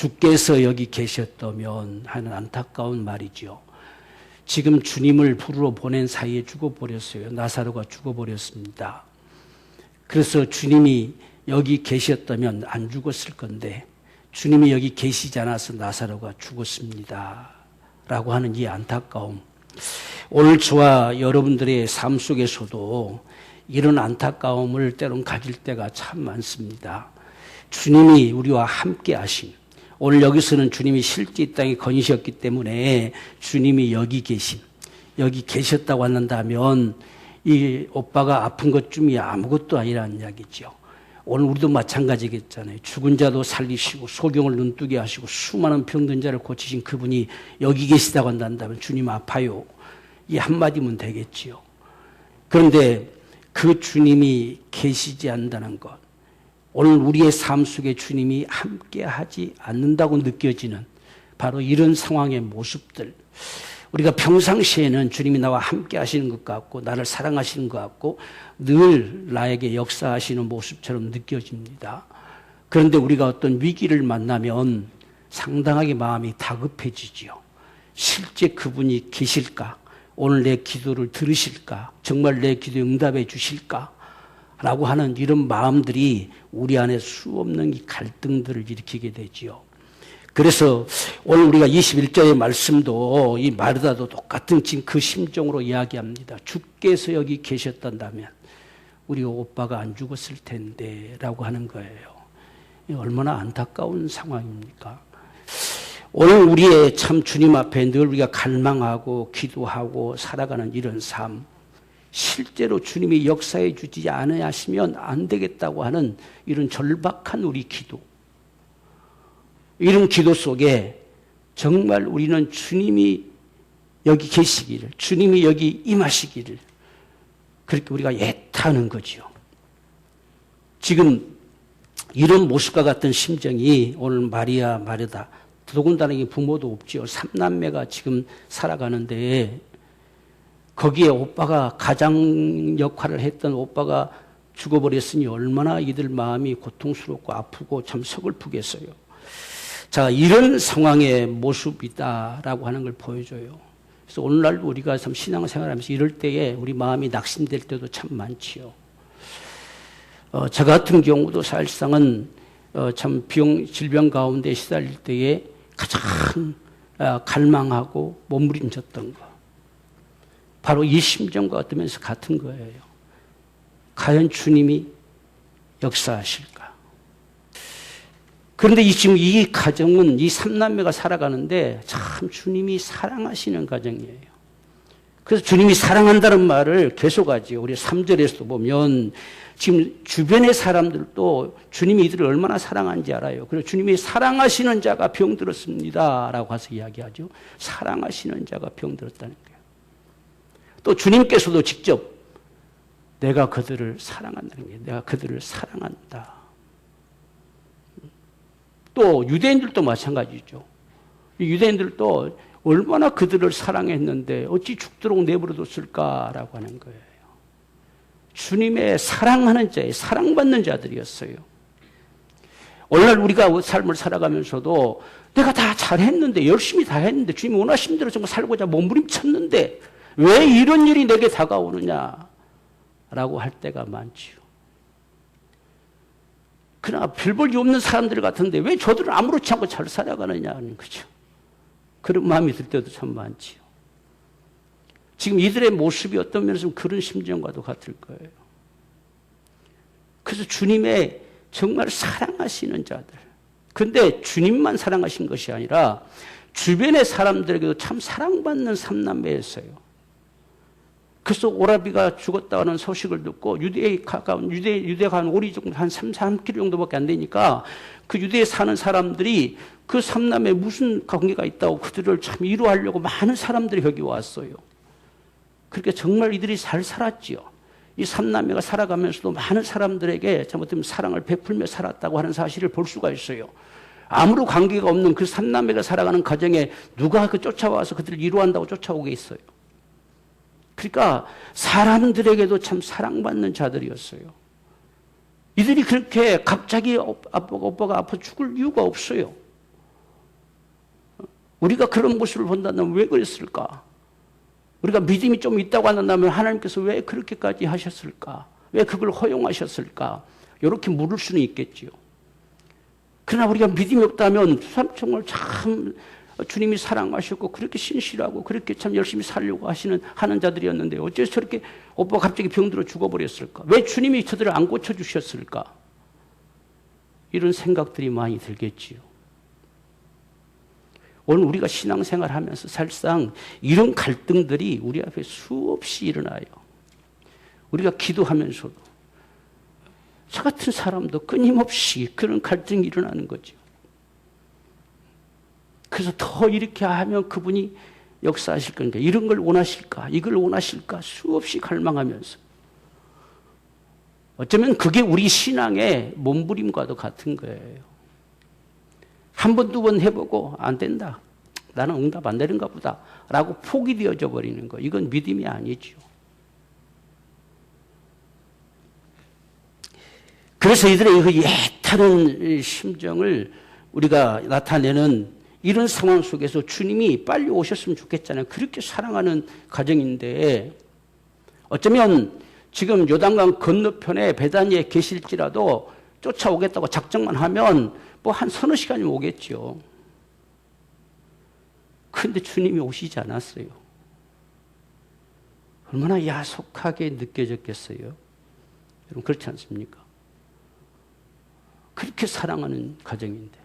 주께서 여기 계셨다면 하는 안타까운 말이죠. 지금 주님을 부르러 보낸 사이에 죽어버렸어요. 나사로가 죽어버렸습니다. 그래서 주님이 여기 계셨다면 안 죽었을 건데 주님이 여기 계시지 않아서 나사로가 죽었습니다. 라고 하는 이 안타까움. 오늘 저와 여러분들의 삶 속에서도 이런 안타까움을 때론 가질 때가 참 많습니다. 주님이 우리와 함께 하신, 오늘 여기서는 주님이 실제 이 땅에 거니셨기 때문에 주님이 여기 계신, 여기 계셨다고 한다면 이 오빠가 아픈 것쯤이 아무것도 아니라는 이야기죠. 오늘 우리도 마찬가지겠잖아요. 죽은 자도 살리시고 소경을 눈뜨게 하시고 수많은 병든 자를 고치신 그분이 여기 계시다고 한다면 주님 아파요. 이 한마디면 되겠지요. 그런데 그 주님이 계시지 않는다는 것, 오늘 우리의 삶 속에 주님이 함께하지 않는다고 느껴지는 바로 이런 상황의 모습들, 우리가 평상시에는 주님이 나와 함께 하시는 것 같고 나를 사랑하시는 것 같고 늘 나에게 역사하시는 모습처럼 느껴집니다. 그런데 우리가 어떤 위기를 만나면 상당하게 마음이 다급해지지요. 실제 그분이 계실까? 오늘 내 기도를 들으실까? 정말 내 기도에 응답해 주실까? 라고 하는 이런 마음들이 우리 안에 수없는 이 갈등들을 일으키게 되지요. 그래서 오늘 우리가 21절의 말씀도 이 마르다도 똑같은 지금 그 심정으로 이야기합니다. 주께서 여기 계셨단다면 우리 오빠가 안 죽었을 텐데 라고 하는 거예요. 얼마나 안타까운 상황입니까? 오늘 우리의 참 주님 앞에 늘 우리가 갈망하고 기도하고 살아가는 이런 삶, 실제로 주님이 역사해 주지 않으시면 안 되겠다고 하는 이런 절박한 우리 기도, 이런 기도 속에 정말 우리는 주님이 여기 계시기를, 주님이 여기 임하시기를 그렇게 우리가 애타는 거죠. 지금 이런 모습과 같은 심정이 오늘 마리아, 마르다, 더군다나 부모도 없죠. 3남매가 지금 살아가는데 거기에 오빠가 가장 역할을 했던 오빠가 죽어버렸으니 얼마나 이들 마음이 고통스럽고 아프고 참 서글프겠어요. 자, 이런 상황의 모습이다라고 하는 걸 보여줘요. 그래서 오늘날 우리가 참 신앙생활하면서 이럴 때에 우리 마음이 낙심될 때도 참 많지요. 저 같은 경우도 사실상은 참 질병 가운데 시달릴 때에 가장 갈망하고 몸부림쳤던 거, 바로 이 심정과 어떠면서 같은 거예요. 과연 주님이 역사하실까? 그런데 지금 이 가정은, 이 3남매가 살아가는데 참 주님이 사랑하시는 가정이에요. 그래서 주님이 사랑한다는 말을 계속하죠. 우리 3절에서도 보면 지금 주변의 사람들도 주님이 이들을 얼마나 사랑하는지 알아요. 그래서 주님이 사랑하시는 자가 병들었습니다 라고 해서 이야기하죠. 사랑하시는 자가 병들었다는 거예요. 또 주님께서도 직접 내가 그들을 사랑한다는 거예요. 내가 그들을 사랑한다. 또 유대인들도 마찬가지죠. 유대인들도 얼마나 그들을 사랑했는데 어찌 죽도록 내버려뒀을까라고 하는 거예요. 주님의 사랑하는 자의 사랑받는 자들이었어요. 오늘날 우리가 삶을 살아가면서도 내가 다 잘했는데, 열심히 다 했는데, 주님이 원하신 대로 정말 살고자 몸부림쳤는데 왜 이런 일이 내게 다가오느냐라고 할 때가 많지요. 그러나 별 볼 일 없는 사람들 같은데 왜 저들은 아무렇지 않고 잘 살아가느냐는 거죠. 그런 마음이 들 때도 참 많지요. 지금 이들의 모습이 어떤 면에서 그런 심정과도 같을 거예요. 그래서 주님의 정말 사랑하시는 자들, 근데 주님만 사랑하신 것이 아니라 주변의 사람들에게도 참 사랑받는 3남매였어요. 그래서 오라비가 죽었다는 소식을 듣고 유대에 가까운 유대가 한 오리 정도 한 3km 정도밖에 안 되니까 그 유대에 사는 사람들이 그 3남매에 무슨 관계가 있다고 그들을 참 위로하려고 많은 사람들이 여기 왔어요. 그렇게 정말 이들이 잘 살았지요. 이 3남매가 살아가면서도 많은 사람들에게 잘못하면 사랑을 베풀며 살았다고 하는 사실을 볼 수가 있어요. 아무런 관계가 없는 그 3남매가 살아가는 가정에 누가 그 쫓아와서 그들을 위로한다고 쫓아오게 있어요. 그러니까 사람들에게도 참 사랑받는 자들이었어요. 이들이 그렇게 갑자기 오빠가 아파 죽을 이유가 없어요. 우리가 그런 모습을 본다면 왜 그랬을까? 우리가 믿음이 좀 있다고 한다면 하나님께서 왜 그렇게까지 하셨을까? 왜 그걸 허용하셨을까? 이렇게 물을 수는 있겠지요. 그러나 우리가 믿음이 없다면 정말 참 주님이 사랑하셨고 그렇게 신실하고 그렇게 참 열심히 살려고 하는 자들이었는데 어째서 저렇게 오빠가 갑자기 병들어 죽어버렸을까? 왜 주님이 저들을 안 고쳐주셨을까? 이런 생각들이 많이 들겠지요. 오늘 우리가 신앙생활 하면서 사실상 이런 갈등들이 우리 앞에 수없이 일어나요. 우리가 기도하면서도 저 같은 사람도 끊임없이 그런 갈등이 일어나는 거죠. 그래서 더 이렇게 하면 그분이 역사하실 건가? 이런 걸 원하실까? 이걸 원하실까? 수없이 갈망하면서. 어쩌면 그게 우리 신앙의 몸부림과도 같은 거예요. 한 번, 두 번 해보고 안 된다. 나는 응답 안 되는가 보다. 라고 포기 되어져 버리는 거. 이건 믿음이 아니죠. 그래서 이들의 그 애타는 심정을 우리가 나타내는 이런 상황 속에서 주님이 빨리 오셨으면 좋겠잖아요. 그렇게 사랑하는 가정인데 어쩌면 지금 요단강 건너편에 베다니에 계실지라도 쫓아오겠다고 작정만 하면 뭐 한 서너 시간이면 오겠죠. 그런데 주님이 오시지 않았어요. 얼마나 야속하게 느껴졌겠어요. 여러분 그렇지 않습니까? 그렇게 사랑하는 가정인데.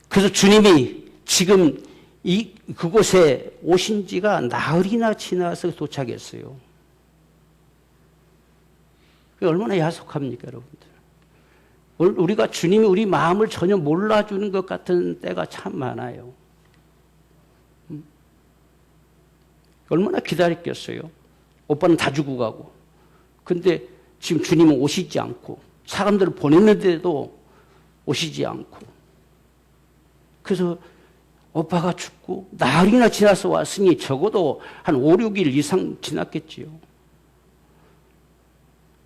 그래서 주님이 지금 그곳에 오신 지가 나흘이나 지나서 도착했어요. 얼마나 야속합니까, 여러분들? 우리가 주님이 우리 마음을 전혀 몰라주는 것 같은 때가 참 많아요. 얼마나 기다렸겠어요? 오빠는 다 주고 가고. 근데 지금 주님은 오시지 않고, 사람들을 보냈는데도 오시지 않고. 그래서 오빠가 죽고, 나흘이나 지나서 왔으니 적어도 한 5, 6일 이상 지났겠지요.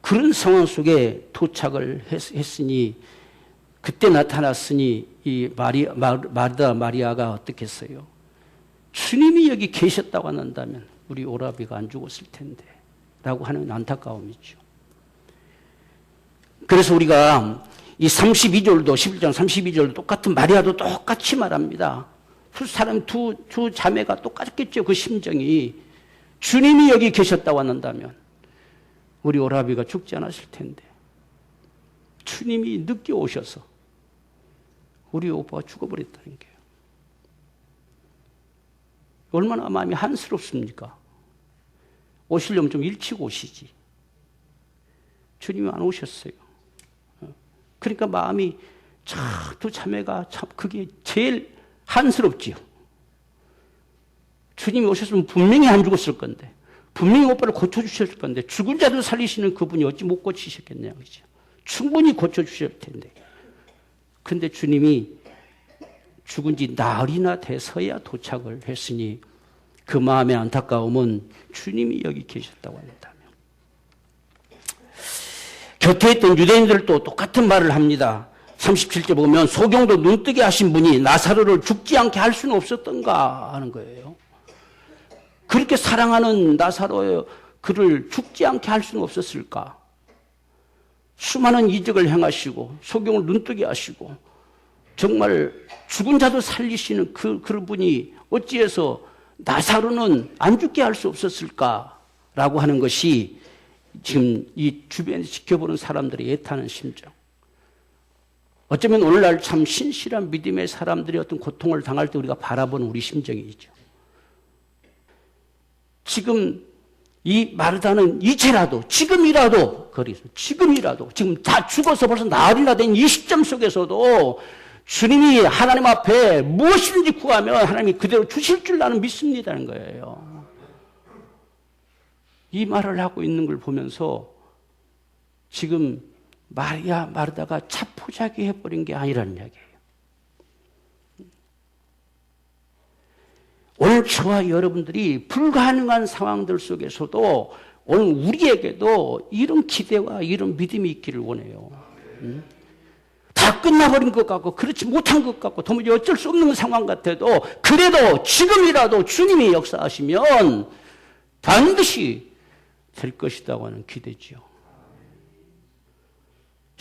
그런 상황 속에 도착을 했으니 그때 나타났으니 이 마르다 마리아가 어떻겠어요? 주님이 여기 계셨다고 한다면 우리 오라비가 안 죽었을 텐데 라고 하는 안타까움이죠. 그래서 우리가 이 32절도 11장 32절도 똑같은 마리아도 똑같이 말합니다. 두 자매가 똑같겠죠. 그 심정이. 주님이 여기 계셨다고 한다면 우리 오라비가 죽지 않았을 텐데 주님이 늦게 오셔서 우리 오빠가 죽어버렸다는 게요. 얼마나 마음이 한스럽습니까? 오시려면 좀 일찍 오시지. 주님이 안 오셨어요. 그러니까 마음이 참 두 자매가 참 그게 제일 한스럽지요. 주님이 오셨으면 분명히 안 죽었을 건데 분명히 오빠를 고쳐주셨을 건데 죽은 자도 살리시는 그분이 어찌 못 고치셨겠냐. 그죠? 충분히 고쳐주실 텐데. 그런데 주님이 죽은 지 나흘이나 돼서야 도착을 했으니 그 마음의 안타까움은 주님이 여기 계셨다고 한다면. 곁에 있던 유대인들도 똑같은 말을 합니다. 37절 보면 소경도 눈뜨게 하신 분이 나사로를 죽지 않게 할 수는 없었던가 하는 거예요. 그렇게 사랑하는 나사로의 그를 죽지 않게 할 수는 없었을까? 수많은 이적을 행하시고 소경을 눈뜨게 하시고 정말 죽은 자도 살리시는 그분이 어찌해서 나사로는 안 죽게 할 수 없었을까라고 하는 것이 지금 이 주변에서 지켜보는 사람들의 애타는 심정. 어쩌면 오늘날 참 신실한 믿음의 사람들이 어떤 고통을 당할 때 우리가 바라보는 우리 심정이죠. 지금 이 마르다는 이제라도 지금이라도 지금 다 죽어서 벌써 나흘이나 된 이 시점 속에서도 주님이 하나님 앞에 무엇이든지 구하면 하나님이 그대로 주실 줄 나는 믿습니다는 거예요. 이 말을 하고 있는 걸 보면서 지금 마르다가 자포자기 해버린 게 아니라는 이야기예요. 오늘 저와 여러분들이 불가능한 상황들 속에서도 오늘 우리에게도 이런 기대와 이런 믿음이 있기를 원해요. 다 끝나버린 것 같고 그렇지 못한 것 같고 도무지 어쩔 수 없는 상황 같아도 그래도 지금이라도 주님이 역사하시면 반드시 될 것이라고 하는 기대지요.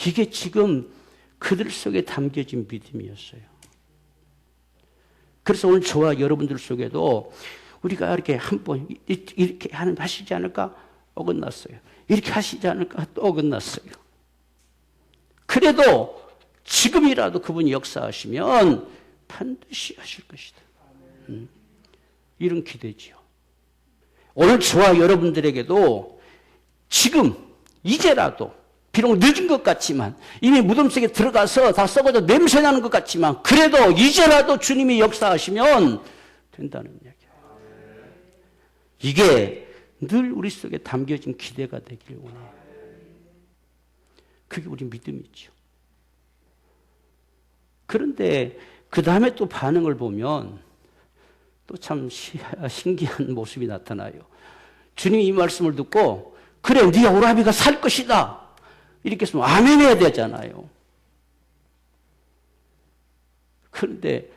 이게 지금 그들 속에 담겨진 믿음이었어요. 그래서 오늘 저와 여러분들 속에도 우리가 이렇게 한번 이렇게 하시지 않을까? 어긋났어요. 이렇게 하시지 않을까? 또 어긋났어요. 그래도 지금이라도 그분이 역사하시면 반드시 하실 것이다. 이런 기대지요. 오늘 저와 여러분들에게도 지금 이제라도 비록 늦은 것 같지만 이미 무덤 속에 들어가서 다 썩어져 냄새나는 것 같지만 그래도 이제라도 주님이 역사하시면 된다는 이야기예요. 이게 늘 우리 속에 담겨진 기대가 되길 원해요. 그게 우리 믿음이죠. 그런데 그 다음에 또 반응을 보면 또 참 신기한 모습이 나타나요. 주님이 이 말씀을 듣고 그래 네 오라비가 살 것이다 이렇게 했으면 아멘 해야 되잖아요. 그런데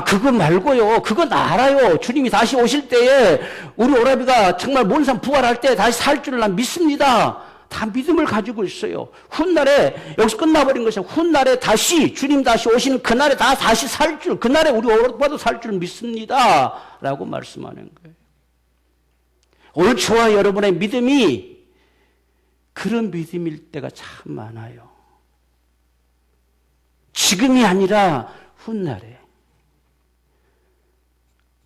그거 말고요. 그건 알아요. 주님이 다시 오실 때에 우리 오라비가 정말 몬산 부활할 때 다시 살 줄을 난 믿습니다. 다 믿음을 가지고 있어요. 훗날에 여기서 끝나버린 것이 훗날에 다시 주님 다시 오시는 그날에 다시 살 줄, 그날에 우리 오라비도 살 줄 믿습니다. 라고 말씀하는 거예요. 오늘 저와 여러분의 믿음이 그런 믿음일 때가 참 많아요. 지금이 아니라 훗날에.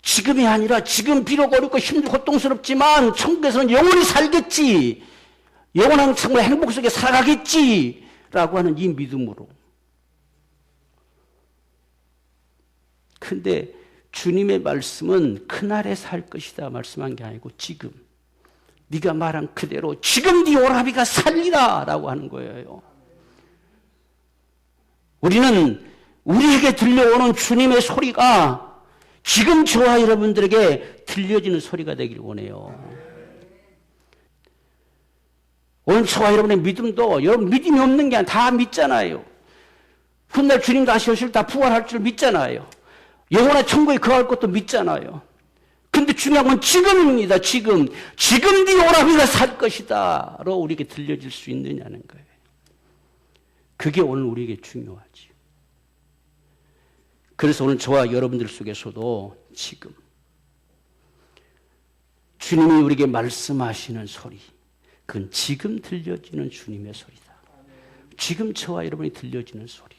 지금이 아니라 지금 비록 어렵고 힘들고 고통스럽지만 천국에서는 영원히 살겠지. 영원한 정말 행복 속에 살아가겠지라고 하는 이 믿음으로. 근데 주님의 말씀은 그날에 살 것이다 말씀한 게 아니고 지금. 네가 말한 그대로 지금 네 오라비가 살리라 라고 하는 거예요. 우리는 우리에게 들려오는 주님의 소리가 지금 저와 여러분들에게 들려지는 소리가 되길 원해요. 오늘 저와 여러분의 믿음도 여러분 믿음이 없는 게 아니라 다 믿잖아요. 훗날 주님 다시 오실 때 부활할 줄 믿잖아요. 영원한 천국에 거할 것도 믿잖아요. 근데 중요한 건 지금입니다. 지금 네 오라비가 살 것이다로 우리에게 들려질 수 있느냐는 거예요. 그게 오늘 우리에게 중요하지. 그래서 오늘 저와 여러분들 속에서도 지금 주님이 우리에게 말씀하시는 소리, 그건 지금 들려지는 주님의 소리다. 지금 저와 여러분이 들려지는 소리.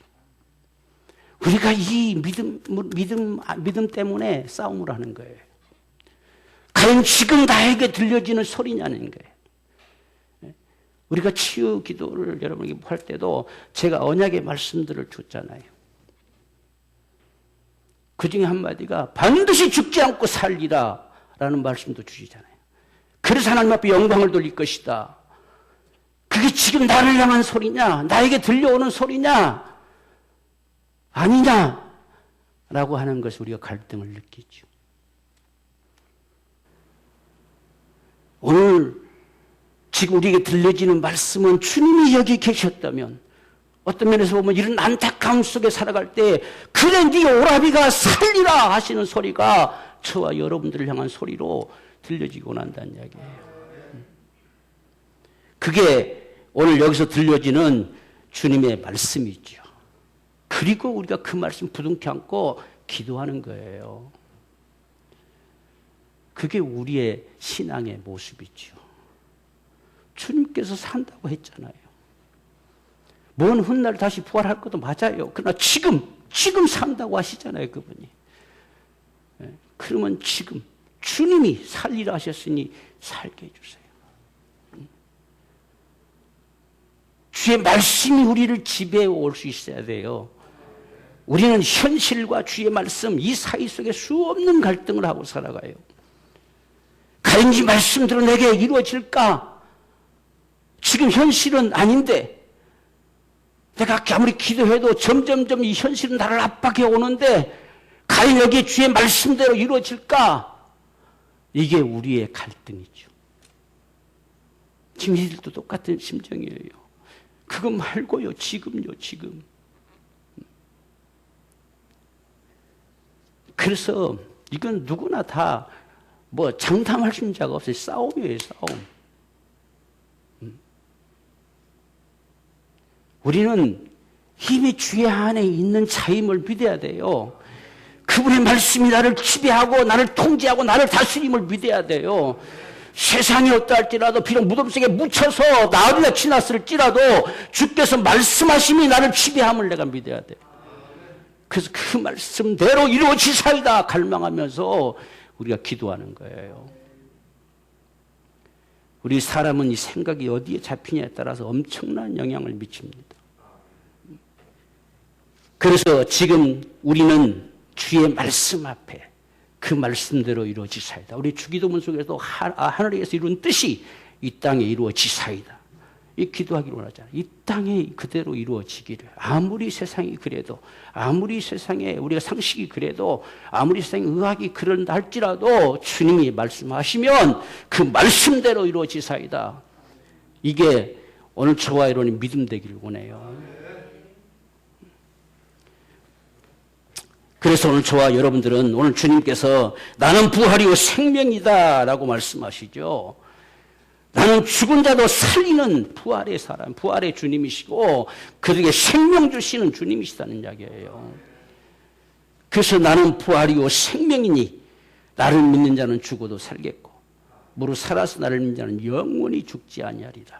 우리가 이 믿음 때문에 싸움을 하는 거예요. 과연 지금 나에게 들려지는 소리냐는 거예요. 우리가 치유 기도를 여러분에게 할 때도 제가 언약의 말씀들을 줬잖아요. 그 중에 한마디가 반드시 죽지 않고 살리라 라는 말씀도 주시잖아요. 그래서 하나님 앞에 영광을 돌릴 것이다. 그게 지금 나를 향한 소리냐? 나에게 들려오는 소리냐? 아니냐? 라고 하는 것을 우리가 갈등을 느끼죠. 오늘 지금 우리에게 들려지는 말씀은 주님이 여기 계셨다면 어떤 면에서 보면 이런 안타까움 속에 살아갈 때 그래 네 오라비가 살리라 하시는 소리가 저와 여러분들을 향한 소리로 들려지고 난다는 이야기예요. 그게 오늘 여기서 들려지는 주님의 말씀이죠. 그리고 우리가 그 말씀 부둥켜 안고 기도하는 거예요. 그게 우리의 신앙의 모습이죠. 주님께서 산다고 했잖아요. 먼 훗날 다시 부활할 것도 맞아요. 그러나 지금 산다고 하시잖아요, 그분이. 그러면 지금 주님이 살리라 하셨으니 살게 해주세요. 주의 말씀이 우리를 지배해 올 수 있어야 돼요. 우리는 현실과 주의 말씀 이 사이 속에 수없는 갈등을 하고 살아가요. 과연 이 말씀대로 내게 이루어질까? 지금 현실은 아닌데 내가 아무리 기도해도 점점점 이 현실은 나를 압박해 오는데 과연 여기에 주의 말씀대로 이루어질까? 이게 우리의 갈등이죠. 지금 이들도 똑같은 심정이에요. 그거 말고요. 지금요. 지금. 그래서 이건 누구나 다 뭐 장담할 수 있는 자가 없어요. 싸움이에요, 싸움. 우리는 이미 주의 안에 있는 자임을 믿어야 돼요. 그분의 말씀이 나를 지배하고 나를 통제하고 나를 다스림을 믿어야 돼요. 세상이 어떠할지라도 비록 무덤 속에 묻혀서 나흘이나 지났을지라도 주께서 말씀하심이 나를 지배함을 내가 믿어야 돼요. 그래서 그 말씀대로 이루어지사이다 갈망하면서 우리가 기도하는 거예요. 우리 사람은 이 생각이 어디에 잡히냐에 따라서 엄청난 영향을 미칩니다. 그래서 지금 우리는 주의 말씀 앞에 그 말씀대로 이루어지사이다. 우리 주기도문 속에도 하늘에서 이룬 뜻이 이 땅에 이루어지사이다. 이 기도하기로 하잖아요. 이 땅에 그대로 이루어지기를. 아무리 세상이 그래도, 아무리 세상에 우리가 상식이 그래도, 아무리 세상에 의학이 그런다 할지라도 주님이 말씀하시면 그 말씀대로 이루어지사이다. 이게 오늘 저와 여러분이 믿음 되기를 원해요. 그래서 오늘 저와 여러분들은 오늘 주님께서 나는 부활이요 생명이다 라고 말씀하시죠. 나는 죽은 자도 살리는 부활의 사람, 부활의 주님이시고 그들에게 생명 주시는 주님이시다는 이야기예요. 그래서 나는 부활이요 생명이니 나를 믿는 자는 죽어도 살겠고 무릇 살아서 나를 믿는 자는 영원히 죽지 아니하리라.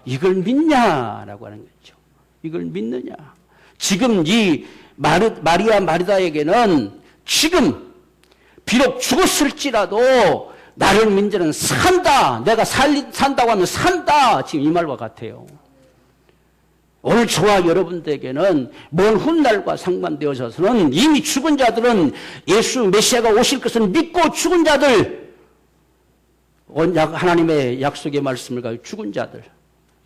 이걸 믿냐라고 하는 거죠. 이걸 믿느냐. 지금 이 마리아 마르다에게는 지금 비록 죽었을지라도 나를 믿는 자는 산다. 내가 산다고 하면 산다. 지금 이 말과 같아요. 오늘 저와 여러분들에게는 먼 훗날과 상관되어서는 이미 죽은 자들은 예수 메시아가 오실 것을 믿고 죽은 자들, 하나님의 약속의 말씀을 가지고 죽은 자들,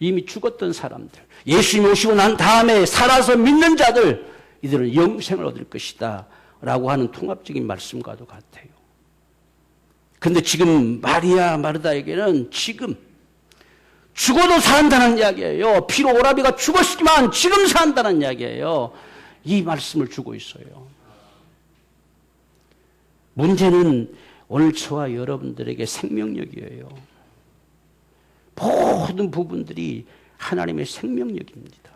이미 죽었던 사람들, 예수님이 오시고 난 다음에 살아서 믿는 자들, 이들은 영생을 얻을 것이다 라고 하는 통합적인 말씀과도 같아요. 그런데 지금 마리아 마르다에게는 지금 죽어도 산다는 이야기예요. 비록 오라비가 죽었지만 지금 산다는 이야기예요. 이 말씀을 주고 있어요. 문제는 오늘 저와 여러분들에게 생명력이에요. 모든 부분들이 하나님의 생명력입니다.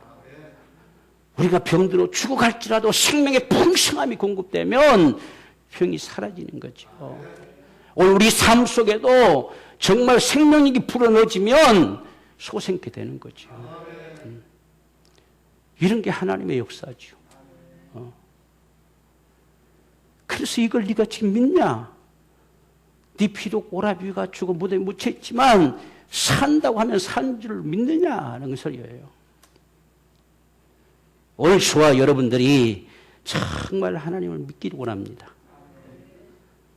우리가 병들어 죽어갈지라도 생명의 풍성함이 공급되면 병이 사라지는 거죠. 오늘 우리 삶 속에도 정말 생명력이 불어넣어지면 소생케 되는 거죠. 이런 게 하나님의 역사죠. 그래서 이걸 네가 지금 믿냐? 네 비록 오라비가 죽어 무덤에 묻혀있지만 산다고 하면 산 줄 믿느냐는 소리예요. 오늘 저와 여러분들이 정말 하나님을 믿기를 원합니다.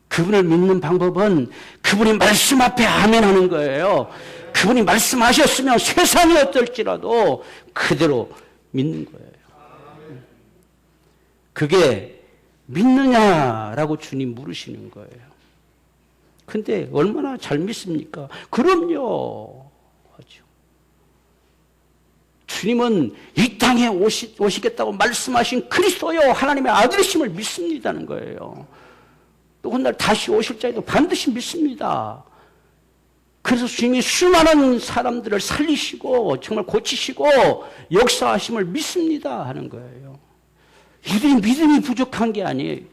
그분을 믿는 방법은 그분이 말씀 앞에 아멘 하는 거예요. 그분이 말씀하셨으면 세상이 어떨지라도 그대로 믿는 거예요. 그게 믿느냐라고 주님 물으시는 거예요. 근데 얼마나 잘 믿습니까? 그럼요. 하죠. 주님은 이 땅에 오시겠다고 말씀하신 그리스도요 하나님의 아들이심을 믿습니다는 거예요. 또 훗날 다시 오실 자에도 반드시 믿습니다. 그래서 주님이 수많은 사람들을 살리시고 정말 고치시고 역사하심을 믿습니다 하는 거예요. 이들이 믿음이 부족한 게 아니에요.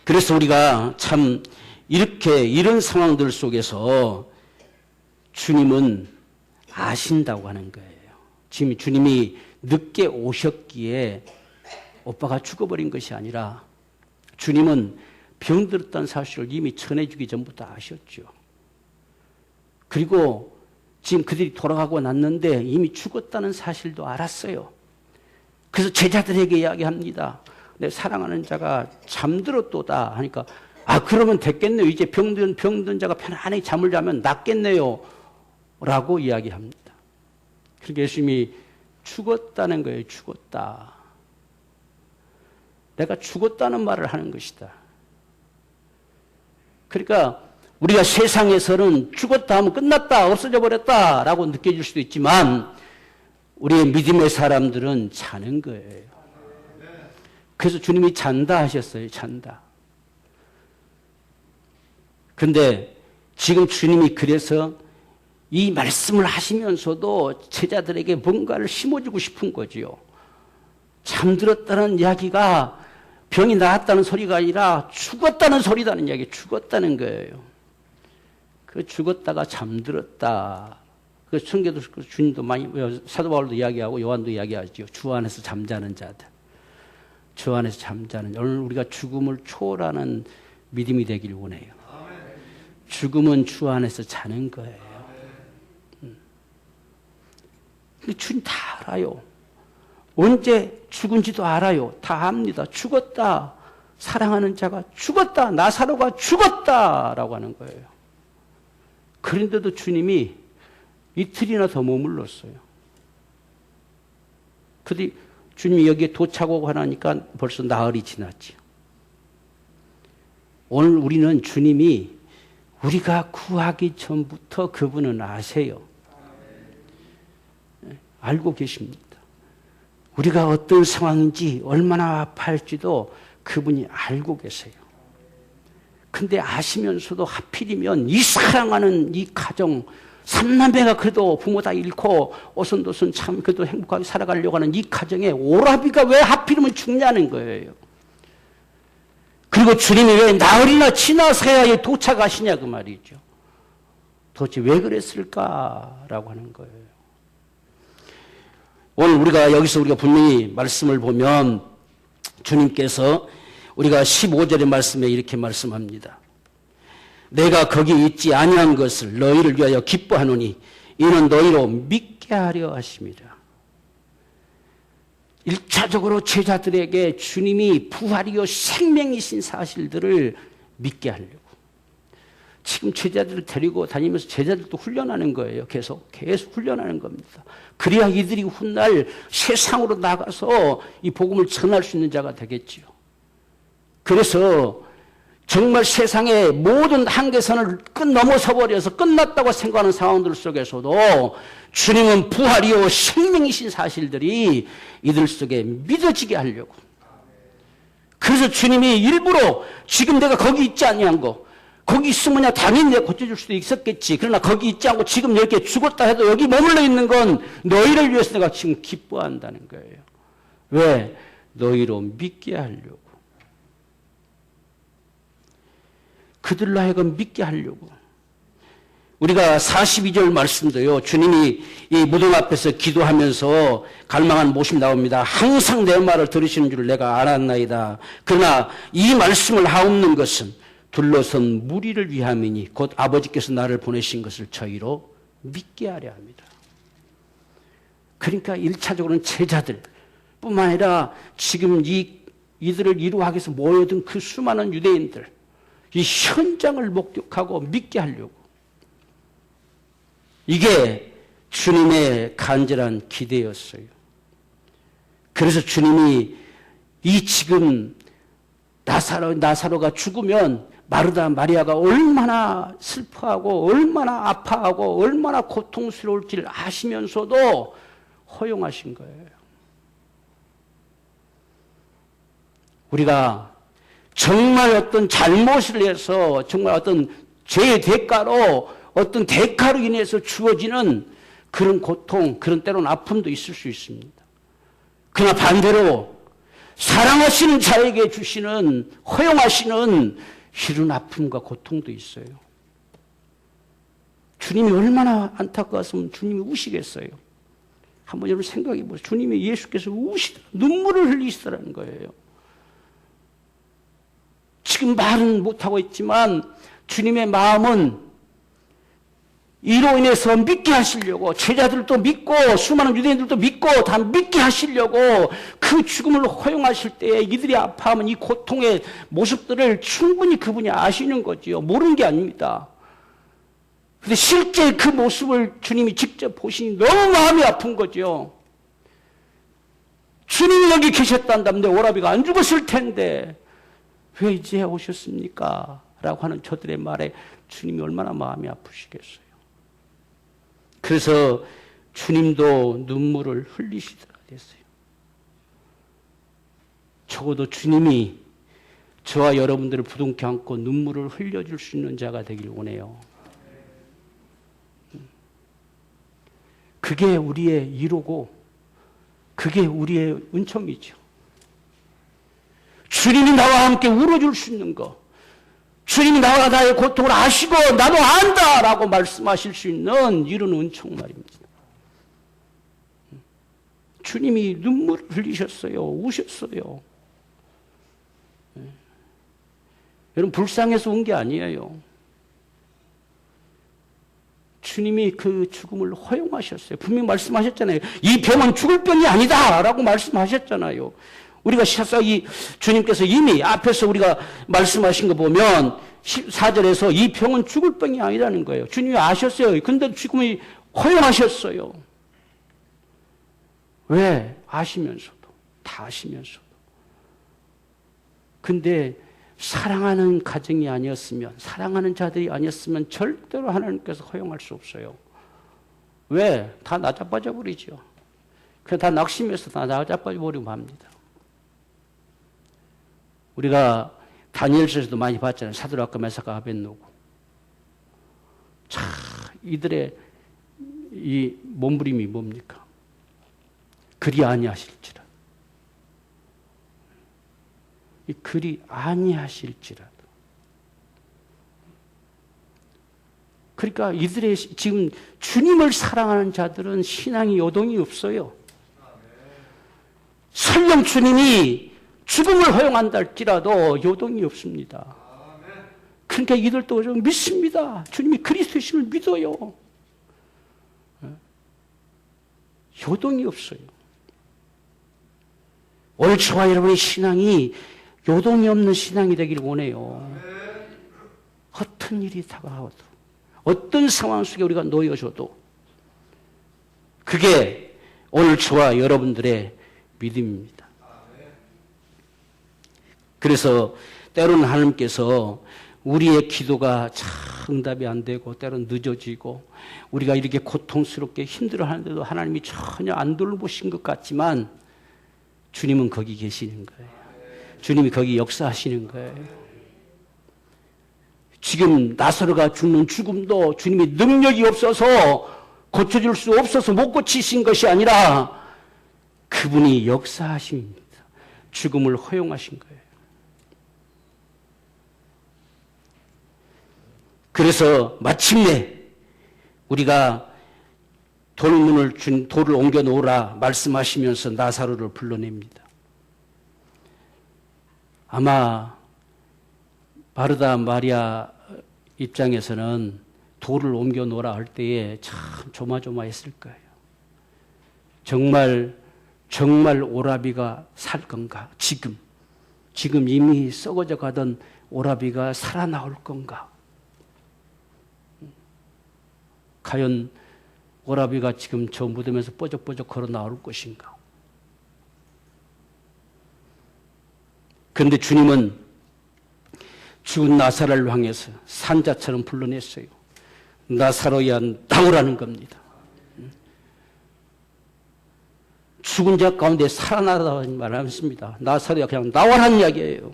그래서 우리가 참 이런 상황들 속에서 주님은 아신다고 하는 거예요. 지금 주님이 늦게 오셨기에 오빠가 죽어버린 것이 아니라 주님은 병들었다는 사실을 이미 전해주기 전부터 아셨죠. 그리고 지금 그들이 돌아가고 났는데 이미 죽었다는 사실도 알았어요. 그래서 제자들에게 이야기합니다. 내 사랑하는 자가 잠들었도다 하니까 그러면 됐겠네요. 이제 병든 자가 편안히 잠을 자면 낫겠네요 라고 이야기합니다. 그러니까 예수님이 죽었다는 거예요. 죽었다. 내가 죽었다는 말을 하는 것이다. 그러니까 우리가 세상에서는 죽었다 하면 끝났다, 없어져 버렸다 라고 느껴질 수도 있지만 우리의 믿음의 사람들은 자는 거예요. 그래서 주님이 잔다 하셨어요. 잔다. 그런데 지금 주님이 그래서 이 말씀을 하시면서도 제자들에게 뭔가를 심어주고 싶은 거지요. 잠들었다는 이야기가 병이 나았다는 소리가 아니라 죽었다는 소리다는 이야기, 죽었다는 거예요. 그 죽었다가 잠들었다. 그 성경도 주님도 많이, 사도 바울도 이야기하고 요한도 이야기하죠. 주 안에서 잠자는 자들. 주 안에서 잠자는, 오늘 우리가 죽음을 초월하는 믿음이 되길 원해요. 죽음은 주 안에서 자는 거예요. 근데 주님 다 알아요. 언제 죽은지도 알아요. 다 압니다. 죽었다. 사랑하는 자가 죽었다. 나사로가 죽었다라고 하는 거예요. 그런데도 주님이 이틀이나 더 머물렀어요. 근데 주님이 여기에 도착하고 하니까 벌써 나흘이 지났죠. 오늘 우리는 주님이 우리가 구하기 전부터 그분은 아세요. 알고 계십니다. 우리가 어떤 상황인지 얼마나 아파할지도 그분이 알고 계세요. 근데 아시면서도 하필이면 이 사랑하는 이 가정, 삼남매가 그래도 부모 다 잃고 오손도손 참 그래도 행복하게 살아가려고 하는 이 가정에 오라비가 왜 하필이면 죽냐는 거예요. 그리고 주님이 왜 나흘이나 지나서야 도착하시냐 그 말이죠. 도대체 왜 그랬을까라고 하는 거예요. 오늘 우리가 여기서 우리가 분명히 말씀을 보면 주님께서 우리가 15절의 말씀에 이렇게 말씀합니다. 내가 거기 있지 아니한 것을 너희를 위하여 기뻐하노니 이는 너희로 믿게 하려 하심이라. 1차적으로 제자들에게 주님이 부활이요 생명이신 사실들을 믿게 하려고. 지금 제자들을 데리고 다니면서 제자들도 훈련하는 거예요. 계속 훈련하는 겁니다. 그래야 이들이 훗날 세상으로 나가서 이 복음을 전할 수 있는 자가 되겠지요. 그래서 정말 세상의 모든 한계선을 넘어서 버려서 끝났다고 생각하는 상황들 속에서도 주님은 부활이요 생명이신 사실들이 이들 속에 믿어지게 하려고. 그래서 주님이 일부러 지금 내가 거기 있지 아니한 거, 거기 있으면 당연히 내가 고쳐줄 수도 있었겠지. 그러나 거기 있지 않고 지금 이렇게 죽었다 해도 여기 머물러 있는 건 너희를 위해서 내가 지금 기뻐한다는 거예요. 왜? 너희로 믿게 하려고. 그들로 하여금 믿게 하려고. 우리가 42절 말씀도요, 주님이 이 무덤 앞에서 기도하면서 갈망한 모습이 나옵니다. 항상 내 말을 들으시는 줄 내가 알았나이다. 그러나 이 말씀을 하옵는 것은 둘러선 무리를 위함이니 곧 아버지께서 나를 보내신 것을 저희로 믿게 하려 합니다. 그러니까 1차적으로는 제자들 뿐만 아니라 지금 이들을 이루하기 위해서 모여든 그 수많은 유대인들, 이 현장을 목격하고 믿게 하려고. 이게 주님의 간절한 기대였어요. 그래서 주님이 이 지금 나사로가 죽으면 마르다 마리아가 얼마나 슬퍼하고 얼마나 아파하고 얼마나 고통스러울지를 아시면서도 허용하신 거예요. 우리가 정말 어떤 잘못을 해서 정말 어떤 죄의 대가로 어떤 대가로 인해서 주어지는 그런 고통, 그런 때로는 아픔도 있을 수 있습니다. 그러나 반대로 사랑하시는 자에게 주시는, 허용하시는 이런 아픔과 고통도 있어요. 주님이 얼마나 안타까웠으면 주님이 우시겠어요. 한번 여러분 생각해 보세요. 주님이 예수께서 눈물을 흘리시더라는 거예요. 지금 말은 못하고 있지만 주님의 마음은 이로 인해서 믿게 하시려고, 제자들도 믿고 수많은 유대인들도 믿고 다 믿게 하시려고 그 죽음을 허용하실 때에 이들이 아파하면 이 고통의 모습들을 충분히 그분이 아시는 거지요. 모르는 게 아닙니다. 그런데 실제 그 모습을 주님이 직접 보시니 너무 마음이 아픈 거죠. 주님이 여기 계셨단다면 내 오라비가 안 죽었을 텐데 왜 이제 오셨습니까? 라고 하는 저들의 말에 주님이 얼마나 마음이 아프시겠어요. 그래서 주님도 눈물을 흘리시더라 됐어요. 적어도 주님이 저와 여러분들을 부둥켜 안고 눈물을 흘려줄 수 있는 자가 되길 원해요. 그게 우리의 위로고 그게 우리의 은총이죠. 주님이 나와 함께 울어줄 수 있는 것, 주님이 나와 나의 고통을 아시고 나도 안다라고 말씀하실 수 있는 이런 은총 말입니다. 주님이 눈물을 흘리셨어요. 우셨어요. 여러분 불쌍해서 온 게 아니에요. 주님이 그 죽음을 허용하셨어요. 분명히 말씀하셨잖아요. 이 병은 죽을 병이 아니다 라고 말씀하셨잖아요. 우리가 이 주님께서 이미 앞에서 우리가 말씀하신 거 보면 14절에서 이 병은 죽을 병이 아니라는 거예요. 주님이 아셨어요. 근데 죽음이 허용하셨어요. 왜? 아시면서도. 다 아시면서도. 근데 사랑하는 가정이 아니었으면, 사랑하는 자들이 아니었으면 절대로 하나님께서 허용할 수 없어요. 왜? 다 나자빠져 버리죠. 그냥 다 낙심해서 다 나자빠져 버리고 맙니다. 우리가 다니엘서에서도 많이 봤잖아요. 사드락과 메삭과 아벳노고. 참 이들의 이 몸부림이 뭡니까? 그리 아니하실지라. 이 그리 아니하실지라도. 그러니까 이들의 지금 주님을 사랑하는 자들은 신앙이 요동이 없어요. 설령 주님이 죽음을 허용한다 할지라도 요동이 없습니다. 그러니까 이들도 좀 믿습니다. 주님이 그리스도이심을 믿어요. 요동이 없어요. 오늘 저와 여러분의 신앙이 요동이 없는 신앙이 되길 원해요. 어떤 일이 다가와도, 어떤 상황 속에 우리가 놓여져도 그게 오늘 저와 여러분들의 믿음입니다. 그래서 때로는 하나님께서 우리의 기도가 참 응답이 안 되고 때로는 늦어지고 우리가 이렇게 고통스럽게 힘들어하는데도 하나님이 전혀 안 돌보신 것 같지만 주님은 거기 계시는 거예요. 주님이 거기 역사하시는 거예요. 지금 나사로가 죽는 죽음도 주님이 능력이 없어서 고쳐줄 수 없어서 못 고치신 것이 아니라 그분이 역사하십니다. 죽음을 허용하신 거예요. 그래서 마침내 우리가 돌문을 준 돌을 옮겨 놓으라 말씀하시면서 나사로를 불러냅니다. 아마 마르다 마리아 입장에서는 돌을 옮겨 놓으라 할 때에 참 조마조마했을 거예요. 정말 오라비가 살 건가? 지금 이미 썩어져 가던 오라비가 살아나올 건가? 과연 오라비가 지금 저 무덤에서 뽀적뽀적 걸어 나올 것인가? 그런데 주님은 죽은 나사로를 향해서 산자처럼 불러냈어요. 나사로야 나오라는 겁니다. 죽은 자 가운데 살아나라는 말 안 했습니다. 나사로야 그냥 나오라는 이야기예요.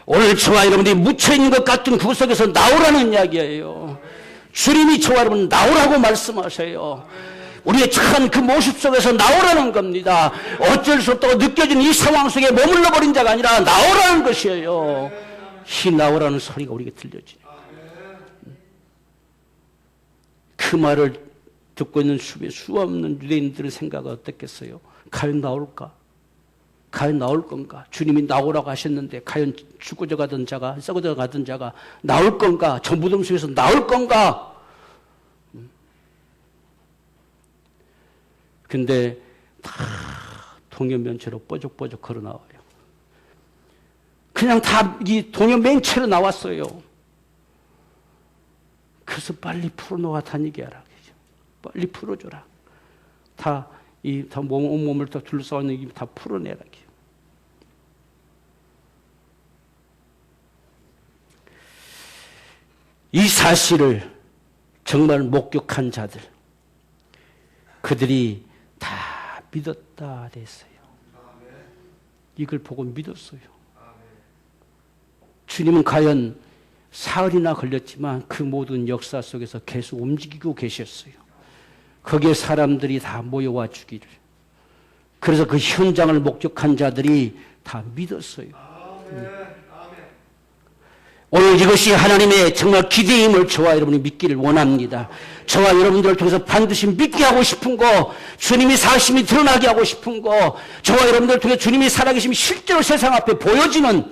오늘 저와 여러분들이 묻혀있는 것 같은 그 속에서 나오라는 이야기예요. 주님이 저와 여러분 나오라고 말씀하세요. 우리의 착한 그 모습 속에서 나오라는 겁니다. 어쩔 수 없다고 느껴지는 이 상황 속에 머물러 버린 자가 아니라 나오라는 것이에요. 이 나오라는 소리가 우리에게 들려지네. 그 말을 듣고 있는 수없는 유대인들의 생각은 어떻겠어요? 과연 나올까? 과연 나올 건가? 주님이 나오라고 하셨는데 과연 죽어져 가던 자가, 썩어져 가던 자가 나올 건가? 저 무덤 속에서 나올 건가? 근데 다 동여면체로 뽀적뽀적 걸어 나와요. 그냥 다 이 동여면체로 나왔어요. 그래서 빨리 풀어놓아 다니게 하라. 빨리 풀어줘라. 다 온몸을 다 둘러싸고 있는 다 풀어내라. 이 사실을 정말 목격한 자들, 그들이 다 믿었다 됐어요. 이걸 보고 믿었어요. 주님은 과연 사흘이나 걸렸지만 그 모든 역사 속에서 계속 움직이고 계셨어요. 거기에 사람들이 다 모여와 주기를. 그래서 그 현장을 목격한 자들이 다 믿었어요. 오늘 이것이 하나님의 정말 기대임을 저와 여러분이 믿기를 원합니다. 저와 여러분들을 통해서 반드시 믿게 하고 싶은 거, 주님이 사심이 드러나게 하고 싶은 거, 저와 여러분들을 통해 주님이 살아계심이 실제로 세상 앞에 보여지는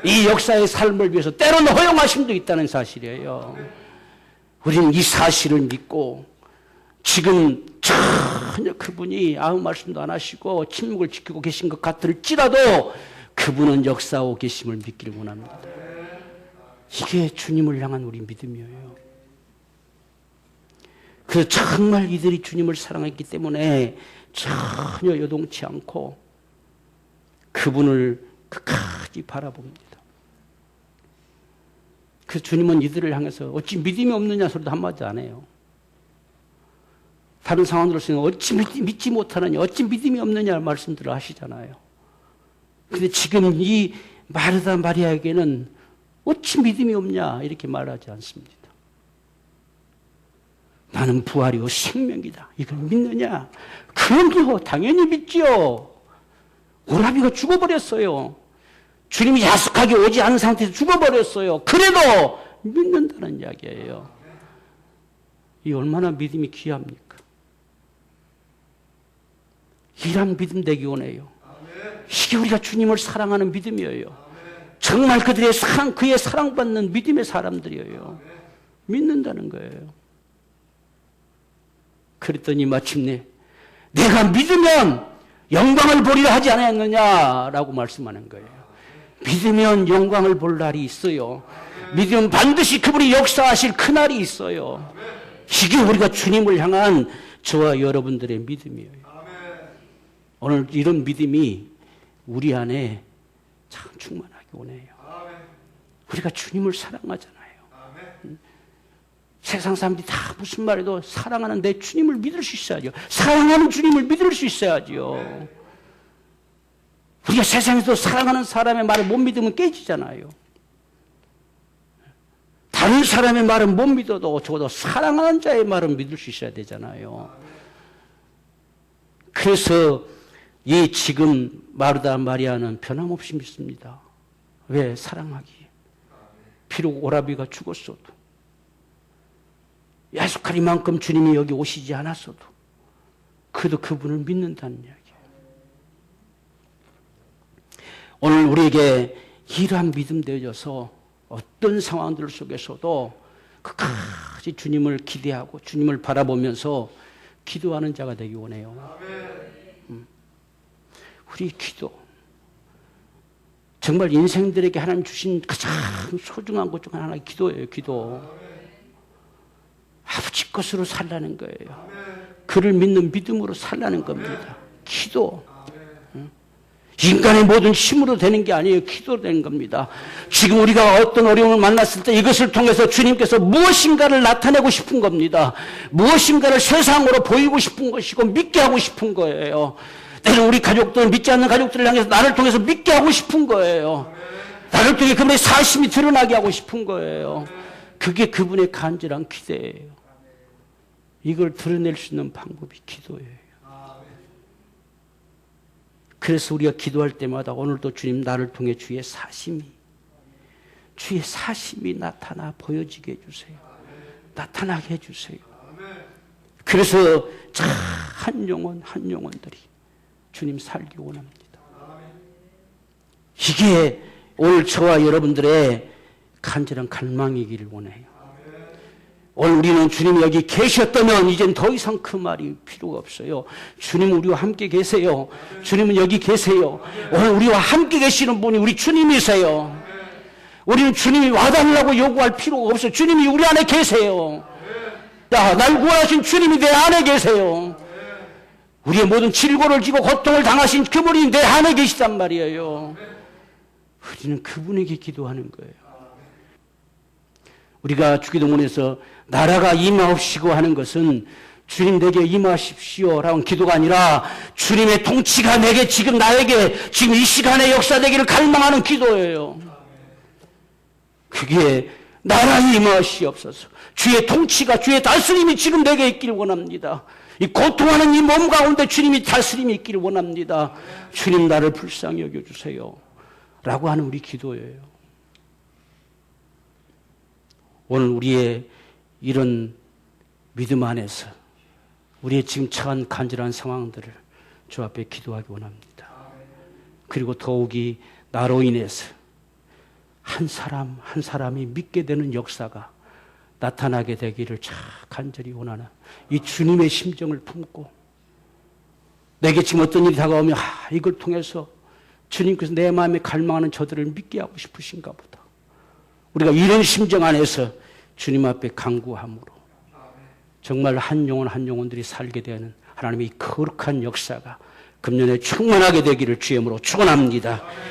이 역사의 삶을 위해서 때로는 허용하심도 있다는 사실이에요. 우리는 이 사실을 믿고 지금 전혀 그분이 아무 말씀도 안 하시고 침묵을 지키고 계신 것 같을지라도 그분은 역사하고 계심을 믿기를 원합니다. 이게 주님을 향한 우리 믿음이에요. 그래서 정말 이들이 주님을 사랑했기 때문에 전혀 요동치 않고 그분을 끝까지 바라봅니다. 그래서 주님은 이들을 향해서 어찌 믿음이 없느냐 소리도 한마디 안 해요. 다른 상황들로서는 어찌 믿지 못하느냐, 어찌 믿음이 없느냐 말씀들을 하시잖아요. 그런데 지금 이 마르다 마리아에게는 어찌 믿음이 없냐 이렇게 말하지 않습니다. 나는 부활이요 생명이다. 이걸 믿느냐? 그럼요, 당연히 믿지요. 오라비가 죽어버렸어요. 주님이 야속하게 오지 않은 상태에서 죽어버렸어요. 그래도 믿는다는 이야기예요. 이 얼마나 믿음이 귀합니까? 이런 믿음 되기 원해요. 이게 우리가 주님을 사랑하는 믿음이에요. 정말 그들의 사랑, 그의 사랑받는 믿음의 사람들이에요. 믿는다는 거예요. 그랬더니 마침내 내가 믿으면 영광을 보리라 하지 않았느냐라고 말씀하는 거예요. 믿으면 영광을 볼 날이 있어요. 믿으면 반드시 그분이 역사하실 그날이 있어요. 이게 우리가 주님을 향한 저와 여러분들의 믿음이에요. 오늘 이런 믿음이 우리 안에 참 충만하게 원해요. 우리가 주님을 사랑하잖아요. 세상 사람들이 다 무슨 말해도 사랑하는 내 주님을 믿을 수 있어야죠. 사랑하는 주님을 믿을 수 있어야죠. 우리가 세상에서 사랑하는 사람의 말을 못 믿으면 깨지잖아요. 다른 사람의 말은 못 믿어도 적어도 사랑하는 자의 말은 믿을 수 있어야 되잖아요. 그래서 이 지금 마르다 마리아는 변함없이 믿습니다. 왜? 사랑하기에. 비록 오라비가 죽었어도, 야속하리만큼 주님이 여기 오시지 않았어도 그래도 그분을 믿는다는 이야기예요. 오늘 우리에게 이러한 믿음 되어져서 어떤 상황들 속에서도 끝까지 주님을 기대하고 주님을 바라보면서 기도하는 자가 되기 원해요. 우리 기도, 정말 인생들에게 하나님 주신 가장 소중한 것 중 하나가 기도예요. 기도. 아버지 것으로 살라는 거예요. 그를 믿는 믿음으로 살라는 겁니다. 기도. 인간의 모든 힘으로 되는 게 아니에요. 기도로 되는 겁니다. 지금 우리가 어떤 어려움을 만났을 때 이것을 통해서 주님께서 무엇인가를 나타내고 싶은 겁니다. 무엇인가를 세상으로 보이고 싶은 것이고 믿게 하고 싶은 거예요. 때로는 우리 가족들은 믿지 않는 가족들을 향해서 나를 통해서 믿게 하고 싶은 거예요. 나를 통해 그분의 사심이 드러나게 하고 싶은 거예요. 그게 그분의 간절한 기대예요. 이걸 드러낼 수 있는 방법이 기도예요. 그래서 우리가 기도할 때마다 오늘도 주님 나를 통해 주의 사심이 나타나 보여지게 해주세요. 나타나게 해주세요. 그래서 한 영혼 한 영혼들이 주님 살기 원합니다. 이게 오늘 저와 여러분들의 간절한 갈망이기를 원해요. 오늘 우리는 주님이 여기 계셨다면 이젠 더 이상 그 말이 필요가 없어요. 주님은 우리와 함께 계세요. 주님은 여기 계세요. 오늘 우리와 함께 계시는 분이 우리 주님이세요. 우리는 주님이 와달라고 요구할 필요가 없어요. 주님이 우리 안에 계세요. 야, 날 구하신 주님이 내 안에 계세요. 우리의 모든 질고를 지고 고통을 당하신 그분이 내 안에 계시단 말이에요. 우리는 그분에게 기도하는 거예요. 우리가 주기도문에서 나라가 임하옵시고 하는 것은 주님 내게 임하십시오라는 기도가 아니라 주님의 통치가 내게 지금 나에게 지금 이 시간에 역사되기를 갈망하는 기도예요. 그게 나라 임하시옵소서. 주의 통치가 주의 다스림이 지금 내게 있기를 원합니다. 이 고통하는 이 몸 가운데 주님이 다스림이 있기를 원합니다. 주님 나를 불쌍히 여겨주세요 라고 하는 우리 기도예요. 오늘 우리의 이런 믿음 안에서 우리의 지금 처한 간절한 상황들을 주 앞에 기도하기 원합니다. 그리고 더욱이 나로 인해서 한 사람 한 사람이 믿게 되는 역사가 나타나게 되기를 간절히 원하는 이 주님의 심정을 품고 내게 지금 어떤 일이 다가오면 이걸 통해서 주님께서 내 마음에 갈망하는 저들을 믿게 하고 싶으신가 보다. 우리가 이런 심정 안에서 주님 앞에 간구함으로 정말 한 영혼 한 영혼들이 살게 되는 하나님의 거룩한 역사가 금년에 충만하게 되기를 주의 이름으로 축원합니다.